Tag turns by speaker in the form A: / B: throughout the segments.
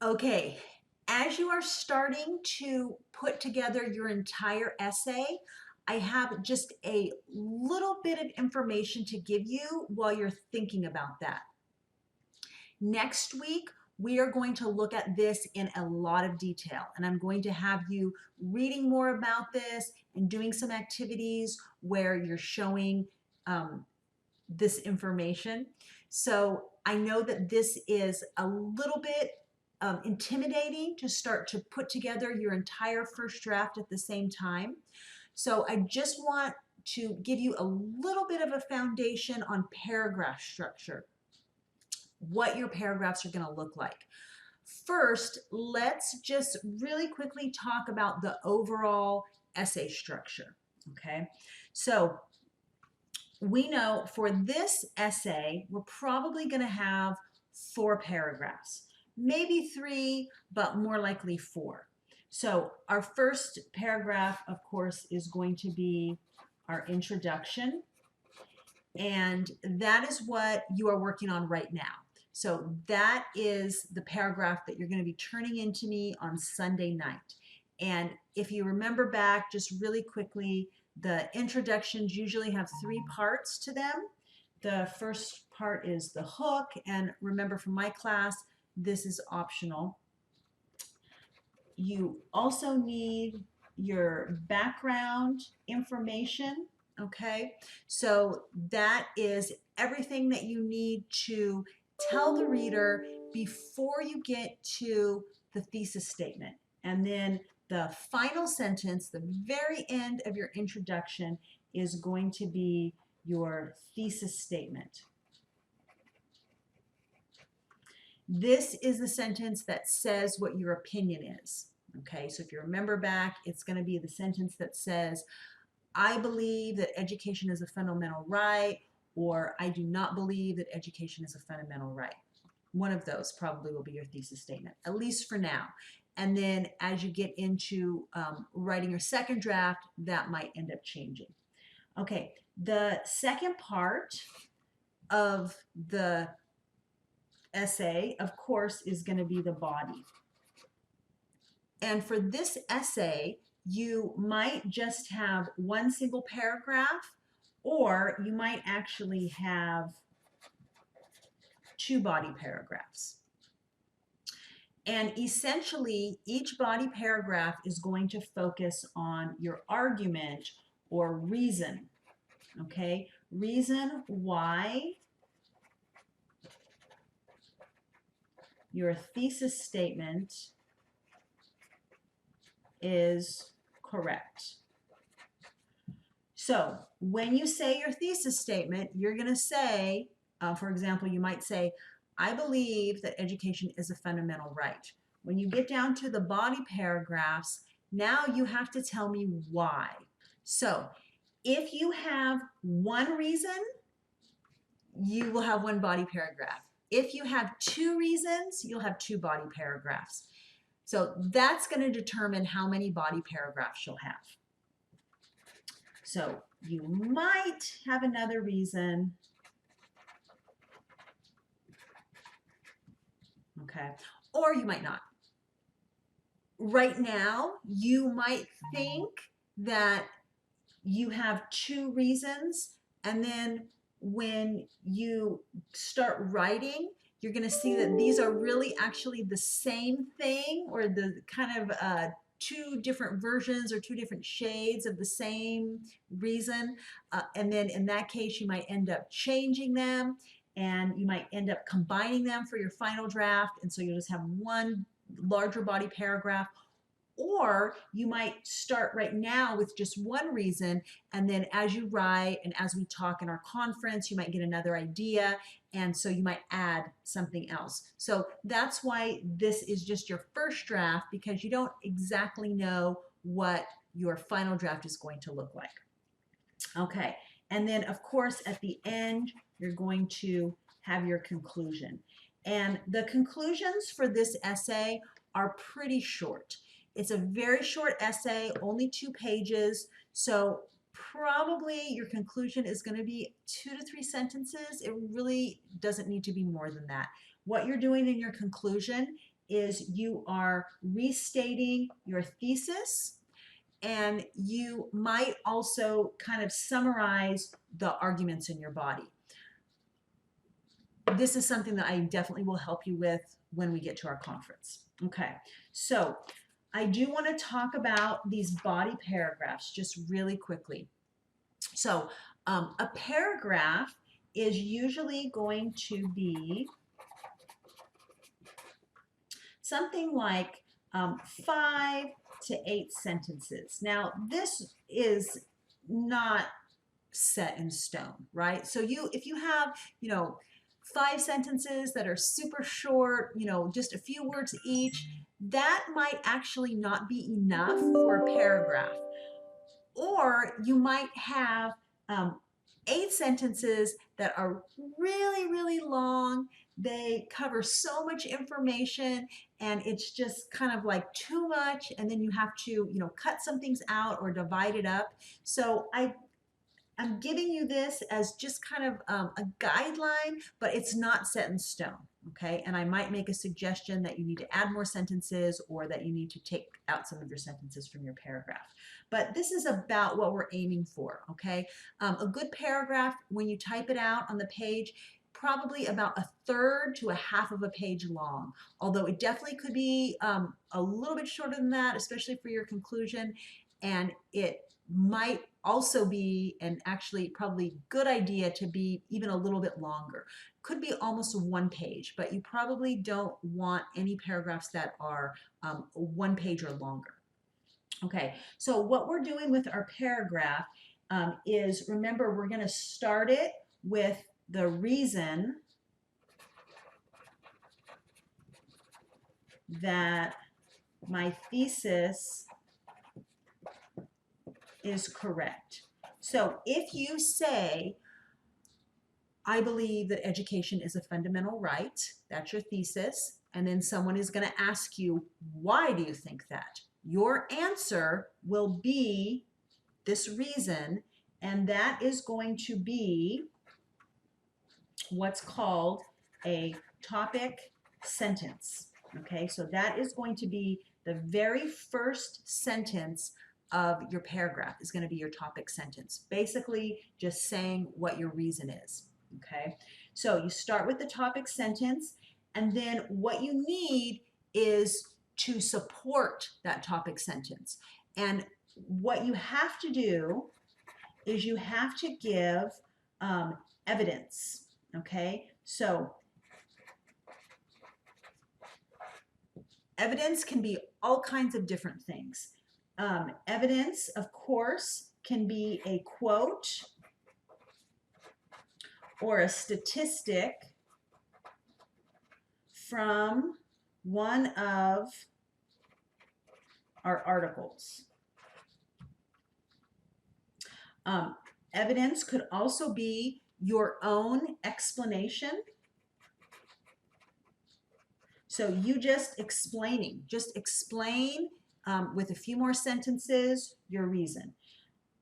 A: Okay, as you are starting to put together your entire essay, I have just a little bit of information to give you while you're thinking about that. Next week, we are going to look at this in a lot of detail, and I'm going to have you reading more about this and doing some activities where you're showing this information. So I know that this is a little bit intimidating to start to put together your entire first draft at the same time. So I just want to give you a little bit of a foundation on paragraph structure, what your paragraphs are going to look like. First, let's just really quickly talk about the overall essay structure. Okay, so we know for this essay, we're probably going to have 4 paragraphs, maybe 3, but more likely 4. So our first paragraph, of course, is going to be our introduction, and that is what you are working on right now. So that is the paragraph that you're going to be turning into me on Sunday night. And if you remember back, just really quickly, the introductions usually have 3 parts to them. The first part is the hook, and remember from my class, this is optional. You also need your background information, okay? So that is everything that you need to tell the reader before you get to the thesis statement. And then the final sentence, the very end of your introduction, is going to be your thesis statement. This is the sentence that says what your opinion is. Okay, so if you remember back, it's going to be the sentence that says, I believe that education is a fundamental right, or I do not believe that education is a fundamental right. One of those probably will be your thesis statement, at least for now. And then as you get into writing your second draft, that might end up changing. Okay, the second part of the essay, of course, is going to be the body. And for this essay, you might just have one single paragraph, or you might actually have 2 body paragraphs. And essentially, each body paragraph is going to focus on your argument or reason, okay? Reason why your thesis statement is correct. So when you say your thesis statement, you're going to say, for example, you might say, I believe that education is a fundamental right. When you get down to the body paragraphs, now you have to tell me why. So if you have one reason, you will have one body paragraph. If you have 2 reasons, you'll have 2 body paragraphs. So that's going to determine how many body paragraphs you'll have. So you might have another reason, okay, or you might not. Right now, you might think that you have 2 reasons, and then when you start writing, you're going to see that these are really actually the same thing, or the kind of 2 different versions or 2 different shades of the same reason. And then in that case, you might end up changing them, and you might end up combining them for your final draft. And so you'll just have one larger body paragraph. Or you might start right now with just one reason, and then as you write and as we talk in our conference, you might get another idea, and so you might add something else. So that's why this is just your first draft, because you don't exactly know what your final draft is going to look like. Okay, and then of course at the end, you're going to have your conclusion. And the conclusions for this essay are pretty short. It's a very short essay, only 2 pages, so probably your conclusion is going to be 2 to 3 sentences. It really doesn't need to be more than that. What you're doing in your conclusion is you are restating your thesis, and you might also kind of summarize the arguments in your body. This is something that I definitely will help you with when we get to our conference. Okay, so I do want to talk about these body paragraphs just really quickly. So a paragraph is usually going to be something like 5 to 8 sentences. Now, this is not set in stone, right? So if you have, 5 sentences that are super short, just a few words each, that might actually not be enough for a paragraph. Or you might have 8 sentences that are really, really long. They cover so much information, and it's just kind of like too much, and then you have to, cut some things out or divide it up. So I'm giving you this as just kind of a guideline, but it's not set in stone, okay? And I might make a suggestion that you need to add more sentences, or that you need to take out some of your sentences from your paragraph. But this is about what we're aiming for, okay? A good paragraph, when you type it out on the page, probably about 1/3 to 1/2 of a page long, although it definitely could be a little bit shorter than that, especially for your conclusion. And it might also be, and actually probably good idea, to be even a little bit longer. Could be almost 1 page, but you probably don't want any paragraphs that are 1 page or longer. Okay, so what we're doing with our paragraph is, remember, we're going to start it with the reason that my thesis is correct. So if you say, I believe that education is a fundamental right, that's your thesis, and then someone is going to ask you, why do you think that? Your answer will be this reason, and that is going to be what's called a topic sentence. Okay, so that is going to be the very first sentence of your paragraph, is going to be your topic sentence. Basically, just saying what your reason is. Okay, so you start with the topic sentence, and then what you need is to support that topic sentence. And what you have to do is you have to give evidence. Okay, so evidence can be all kinds of different things. Evidence, of course, can be a quote or a statistic from one of our articles. Evidence could also be your own explanation. So you just explain with a few more sentences your reason.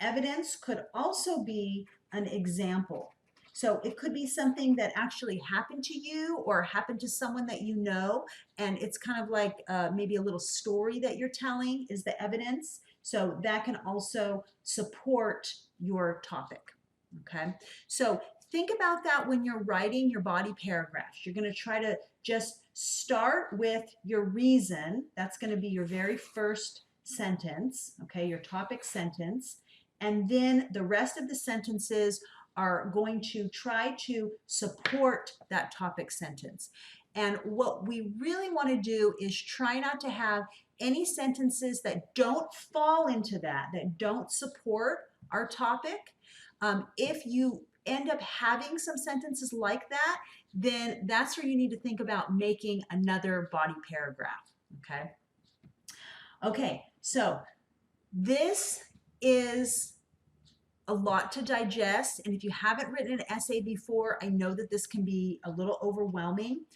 A: Evidence could also be an example. So it could be something that actually happened to you or happened to someone that you know, and it's kind of like maybe a little story that you're telling is the evidence. So that can also support your topic, okay? So think about that when you're writing your body paragraphs. You're going to try to just start with your reason. That's going to be your very first sentence, okay, your topic sentence. And then the rest of the sentences are going to try to support that topic sentence. And what we really want to do is try not to have any sentences that don't fall into that don't support our topic. If you end up having some sentences like that, then that's where you need to think about making another body paragraph, okay? Okay, so this is a lot to digest, and if you haven't written an essay before, I know that this can be a little overwhelming.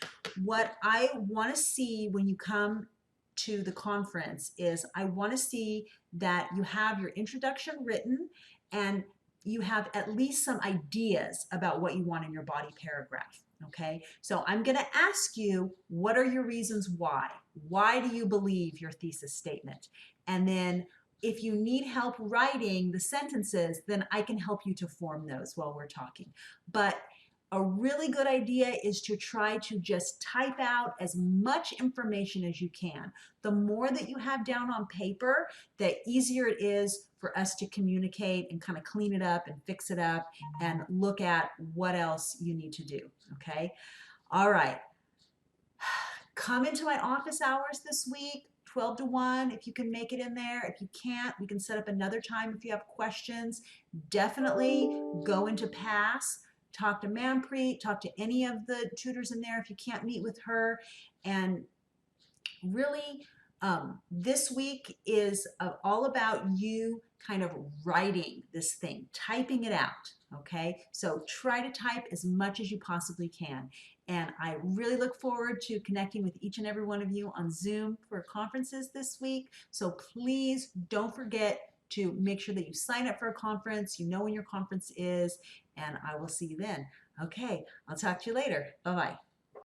A: What I want to see when you come to the conference is I want to see that you have your introduction written and you have at least some ideas about what you want in your body paragraph. Okay, so I'm going to ask you, what are your reasons why? Why do you believe your thesis statement? And then if you need help writing the sentences, then I can help you to form those while we're talking. But a really good idea is to try to just type out as much information as you can. The more that you have down on paper, the easier it is for us to communicate and kind of clean it up and fix it up and look at what else you need to do, okay? All right. Come into my office hours this week, 12 to 1, if you can make it in there. If you can't, we can set up another time if you have questions. Definitely go into PASS, talk to Manpreet, talk to any of the tutors in there if you can't meet with her. And really, this week is all about you kind of writing this thing, typing it out, okay? So try to type as much as you possibly can. And I really look forward to connecting with each and every one of you on Zoom for conferences this week. So please don't forget to make sure that you sign up for a conference, you know when your conference is, and I will see you then. Okay, I'll talk to you later. Bye-bye.